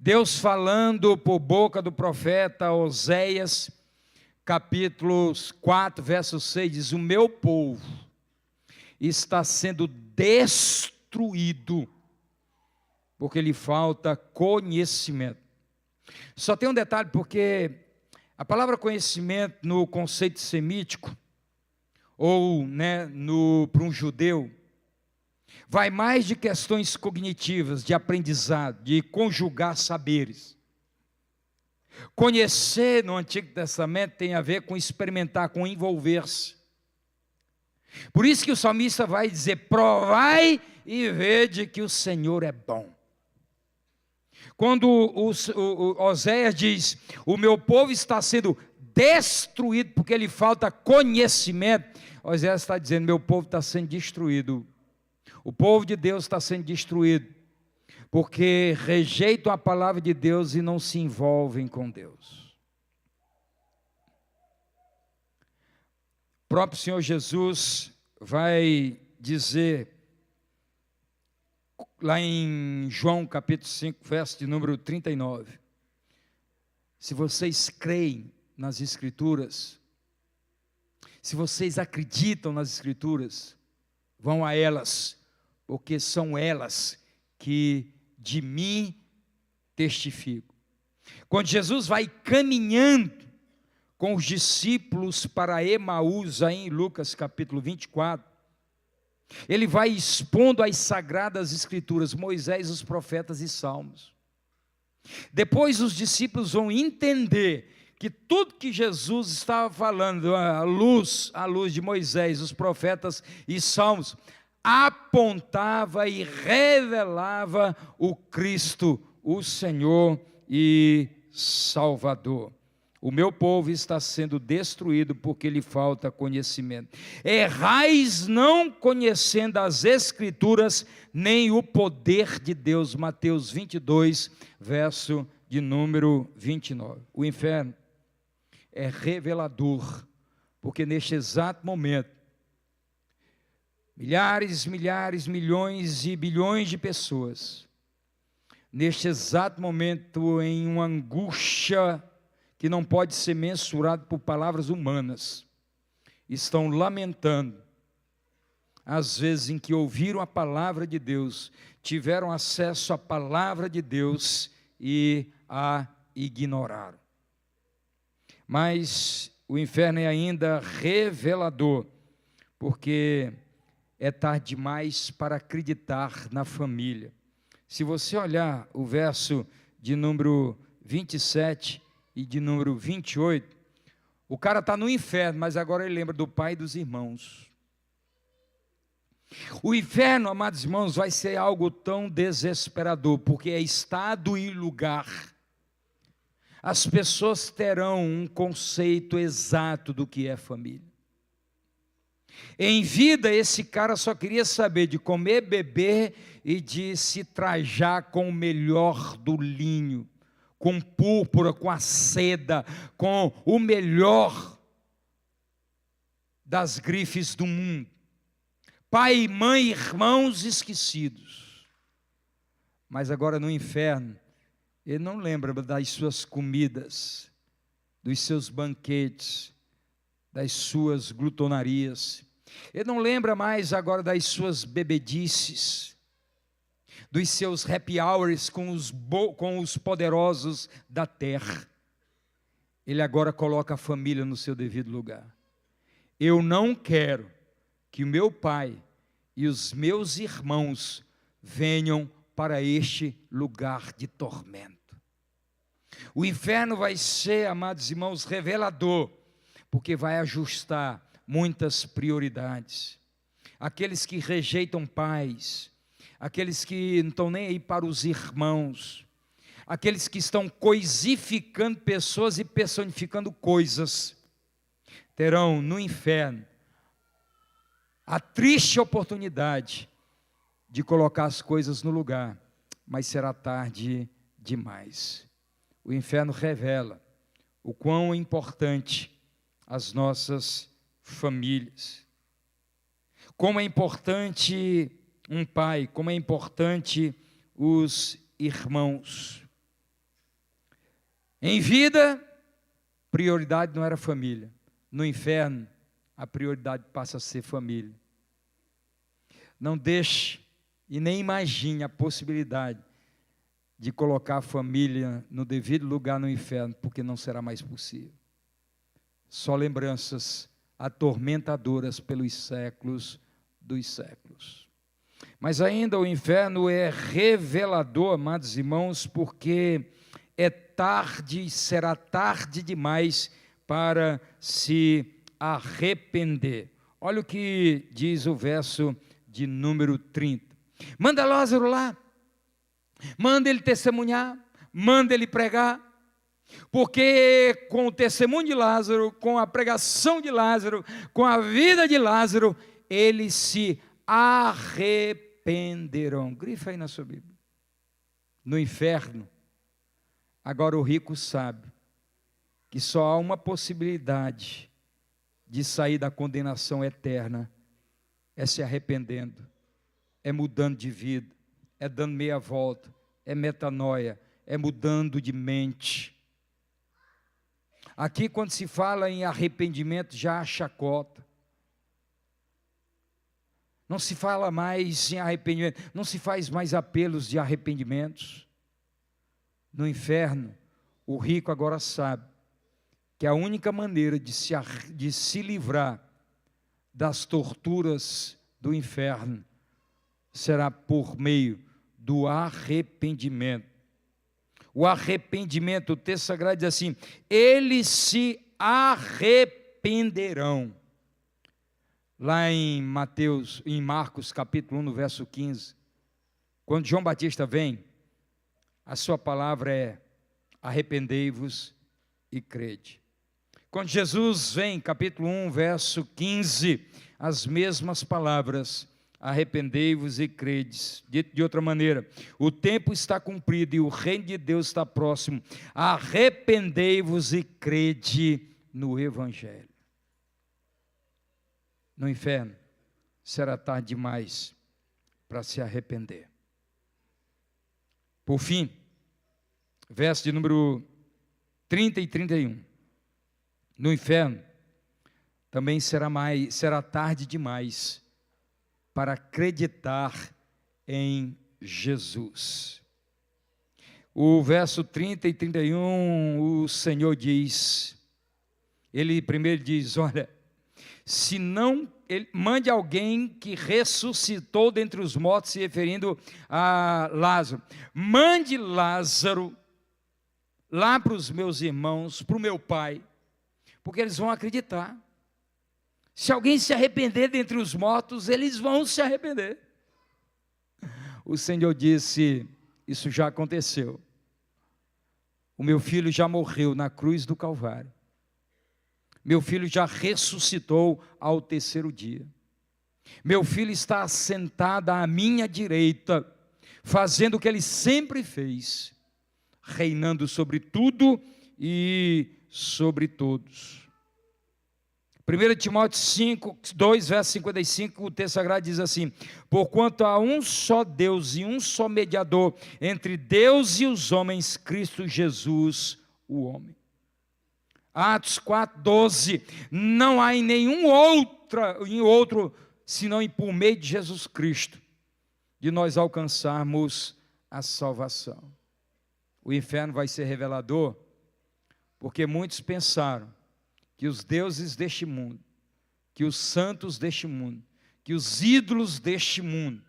Deus falando por boca do profeta Oséias, capítulo 4, verso 6, diz: o meu povo está sendo destruído, porque lhe falta conhecimento. Só tem um detalhe, porque a palavra conhecimento no conceito semítico, ou para um judeu, vai mais de questões cognitivas, de aprendizado, de conjugar saberes. Conhecer no Antigo Testamento tem a ver com experimentar, com envolver-se. Por isso que o salmista vai dizer: provai e vede que o Senhor é bom. Quando o Oséias diz: o meu povo está sendo destruído porque lhe falta conhecimento, Oséias está dizendo: meu povo está sendo destruído. O povo de Deus está sendo destruído porque rejeitam a palavra de Deus e não se envolvem com Deus. O próprio Senhor Jesus vai dizer, lá em João capítulo 5, verso de número 39, se vocês creem nas Escrituras, se vocês acreditam nas Escrituras, vão a elas, porque são elas que de mim testificam. Quando Jesus vai caminhando com os discípulos para Emaús, aí em Lucas capítulo 24, ele vai expondo as sagradas escrituras, Moisés, os profetas e Salmos. Depois os discípulos vão entender que tudo que Jesus estava falando, à luz de Moisés, os profetas e Salmos, apontava e revelava o Cristo, o Senhor e Salvador. O meu povo está sendo destruído porque lhe falta conhecimento. Errais não conhecendo as Escrituras, nem o poder de Deus. Mateus 22, verso de número 29. O inferno é revelador, porque neste exato momento, milhares, milhões e bilhões de pessoas, neste exato momento, em uma angústia que não pode ser mensurado por palavras humanas, estão lamentando, às vezes em que ouviram a palavra de Deus, tiveram acesso à palavra de Deus e a ignoraram. Mas o inferno é ainda revelador, porque é tarde demais para acreditar na família. Se você olhar o verso de número 27 e de número 28, o cara está no inferno, mas agora ele lembra do pai e dos irmãos. O inferno, amados irmãos, vai ser algo tão desesperador, porque é estado e lugar. As pessoas terão um conceito exato do que é família. Em vida, esse cara só queria saber de comer, beber e de se trajar com o melhor do linho, com púrpura, com a seda, com o melhor das grifes do mundo. Pai, mãe, irmãos esquecidos. Mas agora no inferno, ele não lembra das suas comidas, dos seus banquetes, das suas glutonarias. Ele não lembra mais agora das suas bebedices, dos seus happy hours com os poderosos da terra. Ele agora coloca a família no seu devido lugar. Eu não quero que o meu pai e os meus irmãos venham para este lugar de tormento. O inferno vai ser, amados irmãos, revelador, porque vai ajustar muitas prioridades. Aqueles que rejeitam pais, aqueles que não estão nem aí para os irmãos, aqueles que estão coisificando pessoas e personificando coisas, terão no inferno a triste oportunidade de colocar as coisas no lugar, mas será tarde demais. O inferno revela o quão importante as nossas famílias, como é importante um pai, como é importante os irmãos. Em vida, prioridade não era família. No inferno, a prioridade passa a ser família. Não deixe e nem imagine a possibilidade de colocar a família no devido lugar no inferno, porque não será mais possível. Só lembranças atormentadoras pelos séculos dos séculos. Mas ainda o inferno é revelador, amados irmãos, porque é tarde, será tarde demais para se arrepender. Olha o que diz o verso de número 30. Manda Lázaro lá, manda ele testemunhar, manda ele pregar, porque com o testemunho de Lázaro, com a pregação de Lázaro, com a vida de Lázaro, eles se arrependerão. Grifa aí na sua Bíblia. No inferno, agora o rico sabe que só há uma possibilidade de sair da condenação eterna, é se arrependendo, é mudando de vida, é dando meia volta, é metanoia, é mudando de mente. Aqui, quando se fala em arrependimento, já há chacota. Não se fala mais em arrependimento, não se faz mais apelos de arrependimentos. No inferno, o rico agora sabe que a única maneira de se livrar das torturas do inferno será por meio do arrependimento. O arrependimento, o texto sagrado diz assim: eles se arrependerão. Lá em Marcos capítulo 1, no verso 15, quando João Batista vem, a sua palavra é: arrependei-vos e crede. Quando Jesus vem, capítulo 1, verso 15, as mesmas palavras: arrependei-vos e credes. Dito de outra maneira, o tempo está cumprido e o reino de Deus está próximo. Arrependei-vos e crede no Evangelho. No inferno, será tarde demais para se arrepender. Por fim, verso de número 30 e 31. No inferno, também será tarde demais para acreditar em Jesus. O verso 30 e 31, o Senhor diz, ele primeiro diz: olha, se não, mande alguém que ressuscitou dentre os mortos, se referindo a Lázaro. Mande Lázaro lá para os meus irmãos, para o meu pai, porque eles vão acreditar. Se alguém se arrepender dentre os mortos, eles vão se arrepender. O Senhor disse: isso já aconteceu. O meu filho já morreu na cruz do Calvário. Meu filho já ressuscitou ao terceiro dia. Meu filho está assentado à minha direita, fazendo o que ele sempre fez, reinando sobre tudo e sobre todos. 1 Timóteo 5, 2, verso 55, o texto sagrado diz assim: porquanto há um só Deus e um só mediador entre Deus e os homens, Cristo Jesus, o homem. Atos 4, 12, não há em nenhum outro, senão por meio de Jesus Cristo, de nós alcançarmos a salvação. O inferno vai ser revelador, porque muitos pensaram que os deuses deste mundo, que os santos deste mundo, que os ídolos deste mundo,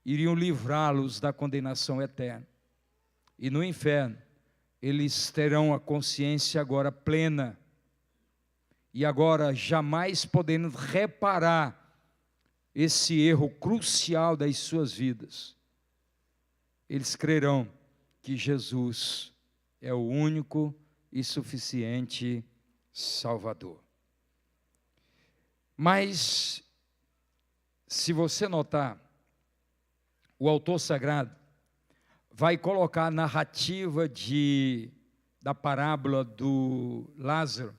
iriam livrá-los da condenação eterna. E no inferno, eles terão a consciência agora plena, e agora jamais podendo reparar esse erro crucial das suas vidas. Eles crerão que Jesus é o único e suficiente Salvador. Mas, se você notar, o autor sagrado vai colocar a narrativa da parábola do Lázaro,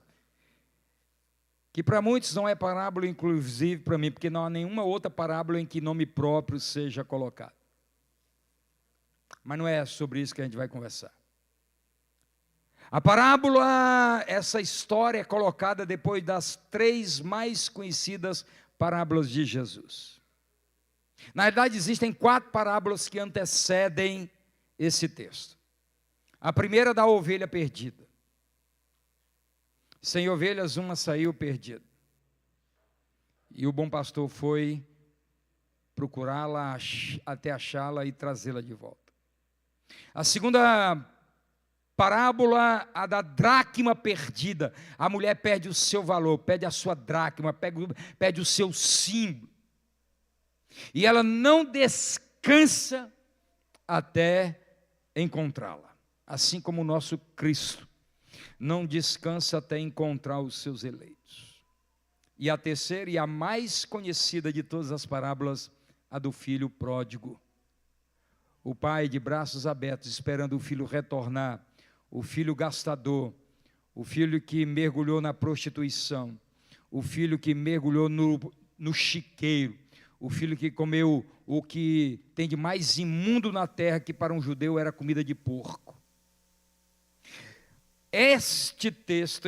que para muitos não é parábola, inclusive para mim, porque não há nenhuma outra parábola em que nome próprio seja colocado. Mas não é sobre isso que a gente vai conversar. A parábola, essa história é colocada depois das 3 mais conhecidas parábolas de Jesus. Na verdade, existem 4 parábolas que antecedem esse texto. A primeira da ovelha perdida. Sem ovelhas, uma saiu perdida. E o bom pastor foi procurá-la até achá-la e trazê-la de volta. A segunda parábola, a da dracma perdida. A mulher perde o seu valor, perde a sua dracma, perde o seu símbolo. E ela não descansa até encontrá-la. Assim como o nosso Cristo não descansa até encontrar os seus eleitos. E a terceira e a mais conhecida de todas as parábolas, a do filho pródigo. O pai de braços abertos, esperando o filho retornar, o filho gastador, o filho que mergulhou na prostituição, o filho que mergulhou no chiqueiro, o filho que comeu o que tem de mais imundo na terra, que para um judeu era comida de porco. Este texto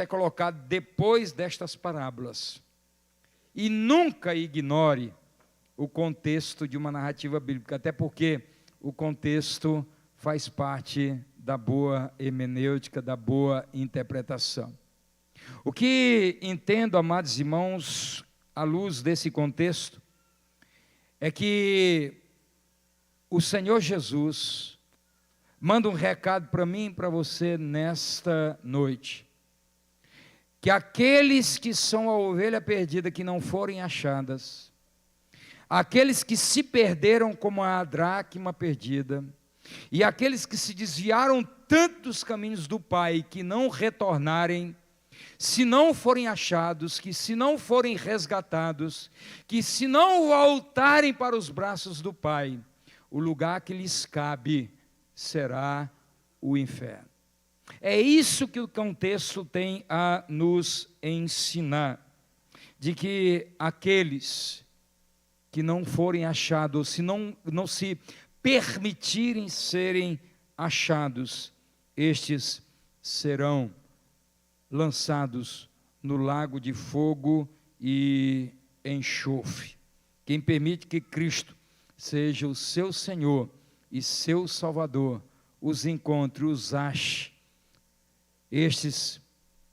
é colocado depois destas parábolas. E nunca ignore o contexto de uma narrativa bíblica, até porque o contexto faz parte da boa hermenêutica, da boa interpretação. O que entendo, amados irmãos, à luz desse contexto, é que o Senhor Jesus manda um recado para mim e para você nesta noite, que aqueles que são a ovelha perdida, que não forem achadas, aqueles que se perderam como a dracma perdida, e aqueles que se desviaram tanto dos caminhos do Pai, que não retornarem, se não forem achados, que se não forem resgatados, que se não voltarem para os braços do Pai, o lugar que lhes cabe será o inferno. É isso que o contexto tem a nos ensinar, de que aqueles que não forem achados, se não se permitirem serem achados, estes serão lançados no lago de fogo e enxofre. Quem permite que Cristo seja o seu Senhor e seu Salvador, os encontre, os ache, estes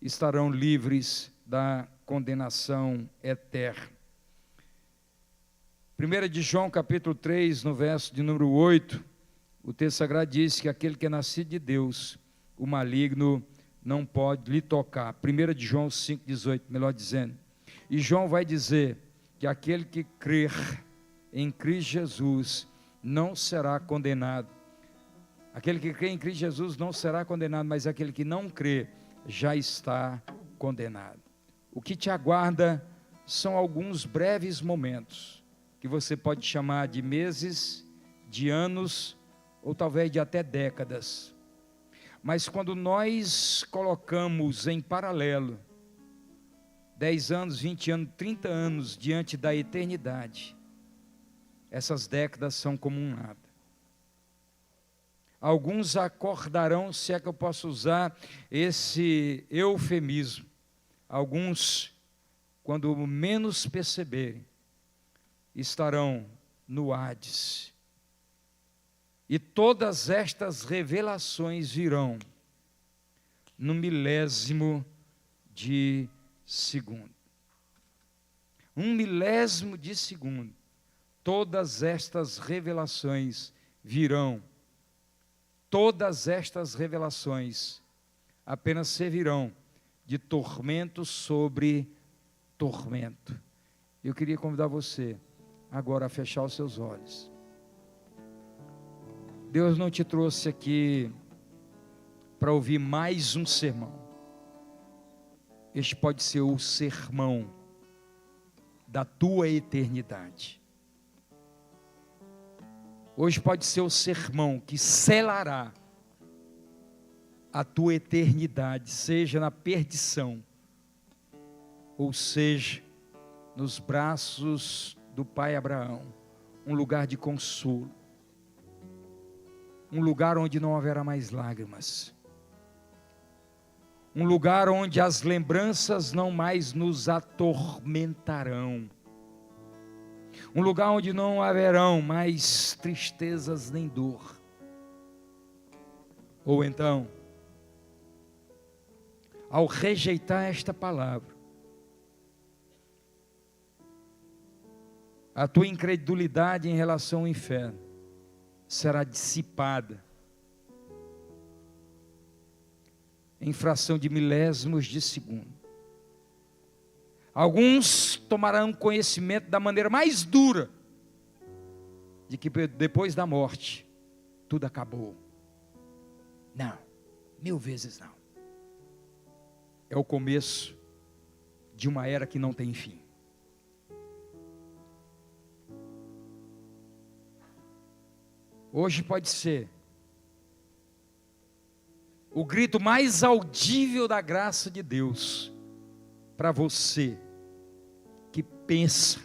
estarão livres da condenação eterna. 1 de João capítulo 3, no verso de número 8, o texto sagrado diz que aquele que é nascido de Deus, o maligno não pode lhe tocar. 1 de João 5, 18, melhor dizendo. E João vai dizer que aquele que crer em Cristo Jesus não será condenado. Aquele que crê em Cristo Jesus não será condenado, mas aquele que não crê já está condenado. O que te aguarda são alguns breves momentos, que você pode chamar de meses, de anos, ou talvez de até décadas. Mas quando nós colocamos em paralelo 10 anos, 20 anos, 30 anos diante da eternidade, essas décadas são como um nada. Alguns acordarão, se é que eu posso usar esse eufemismo, alguns, quando menos perceberem, estarão no Hades. E todas estas revelações virão no milésimo de segundo. 1 milésimo de segundo. Todas estas revelações virão. Todas estas revelações apenas servirão de tormento sobre tormento. Eu queria convidar você agora a fechar os seus olhos. Deus não te trouxe aqui para ouvir mais um sermão. Este pode ser o sermão da tua eternidade. Hoje pode ser o sermão que selará a tua eternidade, seja na perdição, ou seja, nos braços do pai Abraão, um lugar de consolo, um lugar onde não haverá mais lágrimas, um lugar onde as lembranças não mais nos atormentarão, um lugar onde não haverão mais tristezas nem dor. Ou então, ao rejeitar esta palavra, a tua incredulidade em relação ao inferno será dissipada em fração de milésimos de segundo. Alguns tomarão conhecimento da maneira mais dura de que depois da morte tudo acabou. Não, 1000 vezes não. É o começo de uma era que não tem fim. Hoje pode ser o grito mais audível da graça de Deus para você que pensa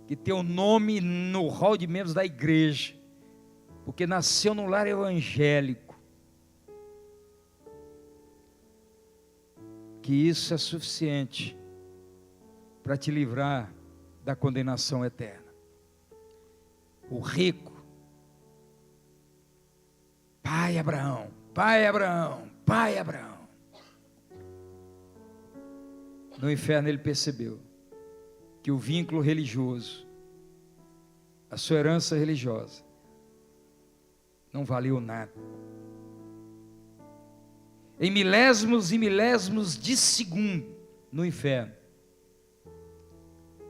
que tem o nome no hall de membros da igreja, porque nasceu num lar evangélico, que isso é suficiente para te livrar da condenação eterna. O rico, pai Abraão, pai Abraão, pai Abraão. No inferno ele percebeu que o vínculo religioso, a sua herança religiosa, não valeu nada. Em milésimos e milésimos de segundo no inferno,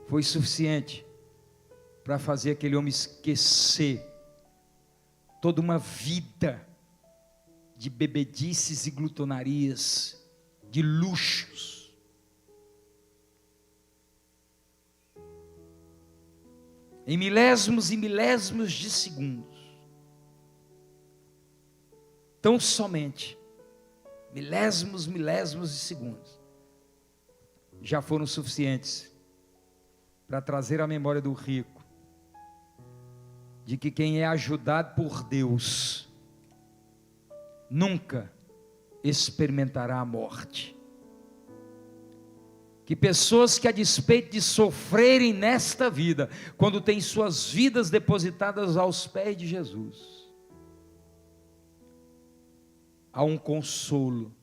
foi suficiente para fazer aquele homem esquecer toda uma vida de bebedices e glutonarias, de luxos. Em milésimos e milésimos de segundos, tão somente milésimos de segundos, já foram suficientes para trazer à memória do rico de que quem é ajudado por Deus nunca experimentará a morte. Que pessoas que, a despeito de sofrerem nesta vida, quando têm suas vidas depositadas aos pés de Jesus, há um consolo,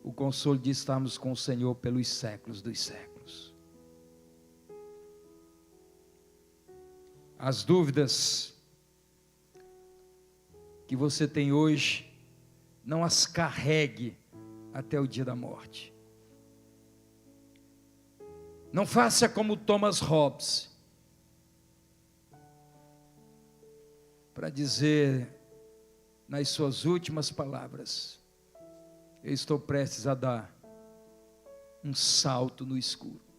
o consolo de estarmos com o Senhor pelos séculos dos séculos. As dúvidas que você tem hoje, não as carregue até o dia da morte. Não faça como Thomas Hobbes, para dizer nas suas últimas palavras: eu estou prestes a dar um salto no escuro.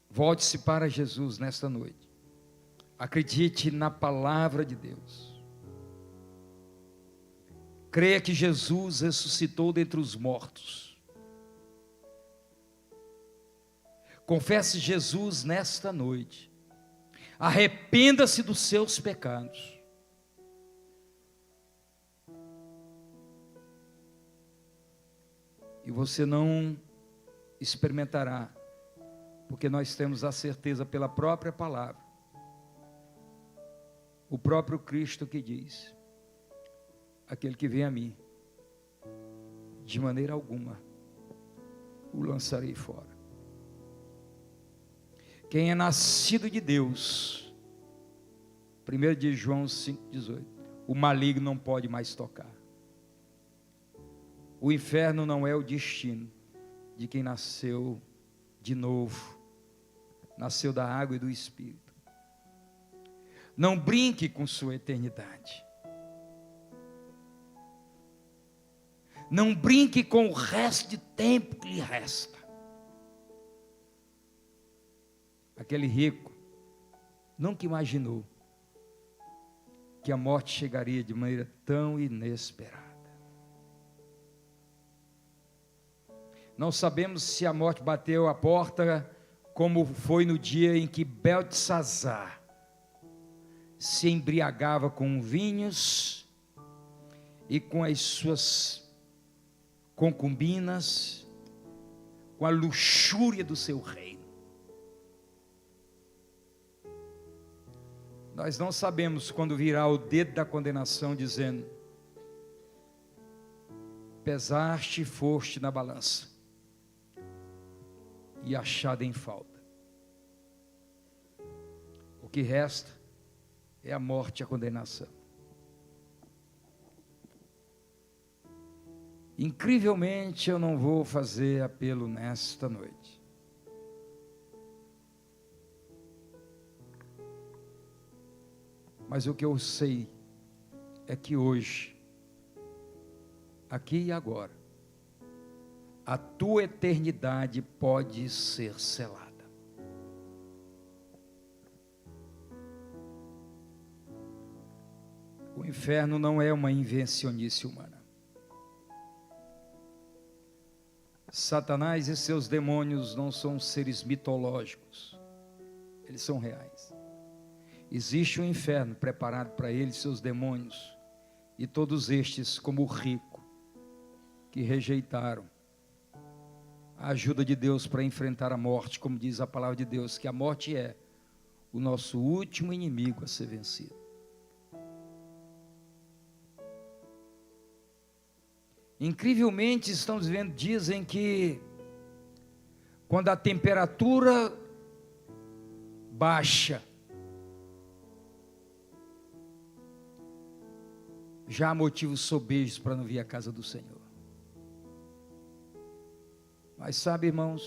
Volte-se para Jesus nesta noite. Acredite na palavra de Deus. Creia que Jesus ressuscitou dentre os mortos. Confesse Jesus nesta noite. Arrependa-se dos seus pecados. E você não experimentará, porque nós temos a certeza pela própria palavra, o próprio Cristo que diz: aquele que vem a mim, de maneira alguma o lançarei fora. Quem é nascido de Deus, 1 de João 5,18, o maligno não pode mais tocar. O inferno não é o destino de quem nasceu de novo nasceu da água e do Espírito. Não brinque com sua eternidade. Não brinque com o resto de tempo que lhe resta. Aquele rico nunca imaginou que a morte chegaria de maneira tão inesperada. Não sabemos se a morte bateu a porta como foi no dia em que Beltesazar se embriagava com vinhos e com as suas concubinas, com a luxúria do seu reino. Nós não sabemos quando virá o dedo da condenação dizendo: pesaste e foste na balança e achado em falta. O que resta é a morte e a condenação. Incrivelmente, eu não vou fazer apelo nesta noite. Mas o que eu sei é que hoje, aqui e agora, a tua eternidade pode ser selada. O inferno não é uma invencionice humana. Satanás e seus demônios não são seres mitológicos, eles são reais. Existe um inferno preparado para ele e seus demônios, e todos estes, como o rico, que rejeitaram a ajuda de Deus para enfrentar a morte, como diz a palavra de Deus, que a morte é o nosso último inimigo a ser vencido. Incrivelmente, estamos vivendo dias em que, quando a temperatura baixa, já há motivos sobejos para não vir à casa do Senhor. Mas sabe, irmãos,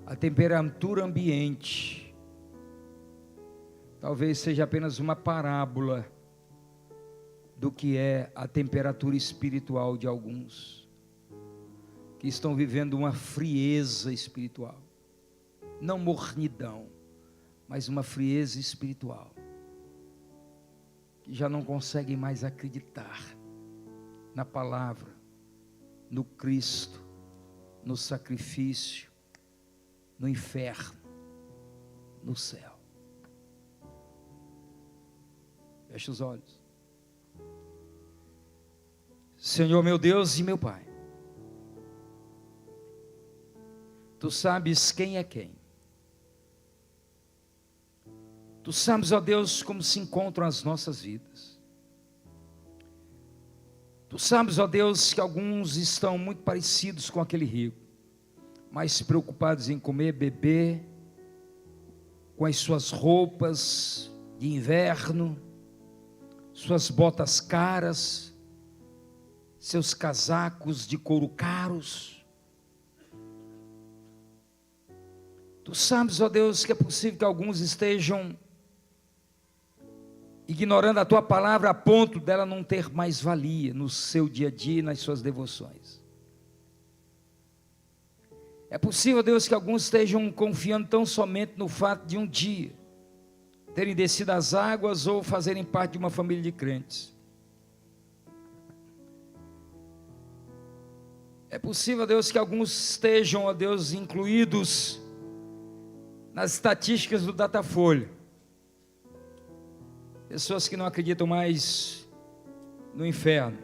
a temperatura ambiente talvez seja apenas uma parábola do que é a temperatura espiritual de alguns que estão vivendo uma frieza espiritual, não mornidão, mas uma frieza espiritual, que já não conseguem mais acreditar na palavra, no Cristo, no sacrifício, no inferno, no céu. Feche os olhos. Senhor meu Deus e meu Pai, Tu sabes quem é quem. Tu sabes, ó Deus, como se encontram as nossas vidas. Tu sabes, ó Deus, que alguns estão muito parecidos com aquele rico, mais preocupados em comer, beber, com as suas roupas de inverno, suas botas caras, seus casacos de couro caros. Tu sabes, ó Deus, que é possível que alguns estejam ignorando a Tua palavra a ponto dela não ter mais valia no seu dia a dia e nas suas devoções. É possível, Deus, que alguns estejam confiando tão somente no fato de um dia terem descido as águas ou fazerem parte de uma família de crentes. É possível, Deus, que alguns estejam, ó Deus, incluídos nas estatísticas do Datafolha. Pessoas que não acreditam mais no inferno,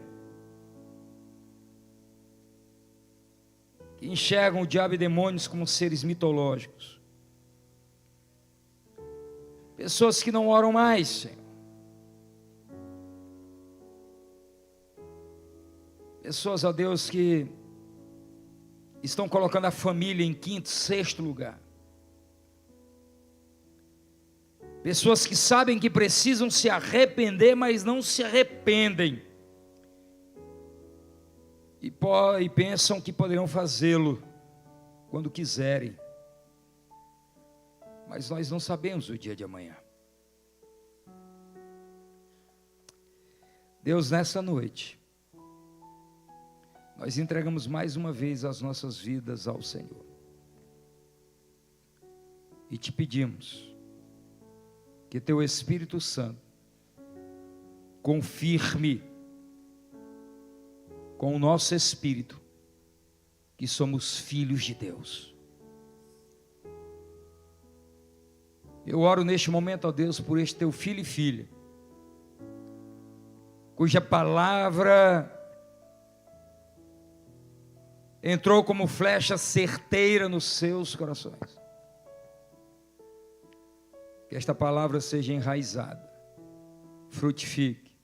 que enxergam o diabo e demônios como seres mitológicos. Pessoas que não oram mais, Senhor. Pessoas, ó Deus, que estão colocando a família em quinto, sexto lugar. Pessoas que sabem que precisam se arrepender, mas não se arrependem. E pensam que poderão fazê-lo quando quiserem. Mas nós não sabemos o dia de amanhã. Deus, nessa noite, nós entregamos mais uma vez as nossas vidas ao Senhor. E te pedimos que teu Espírito Santo confirme com o nosso espírito que somos filhos de Deus. Eu oro neste momento, ó Deus, por este teu filho e filha, cuja palavra entrou como flecha certeira nos seus corações. Que esta palavra seja enraizada, frutifique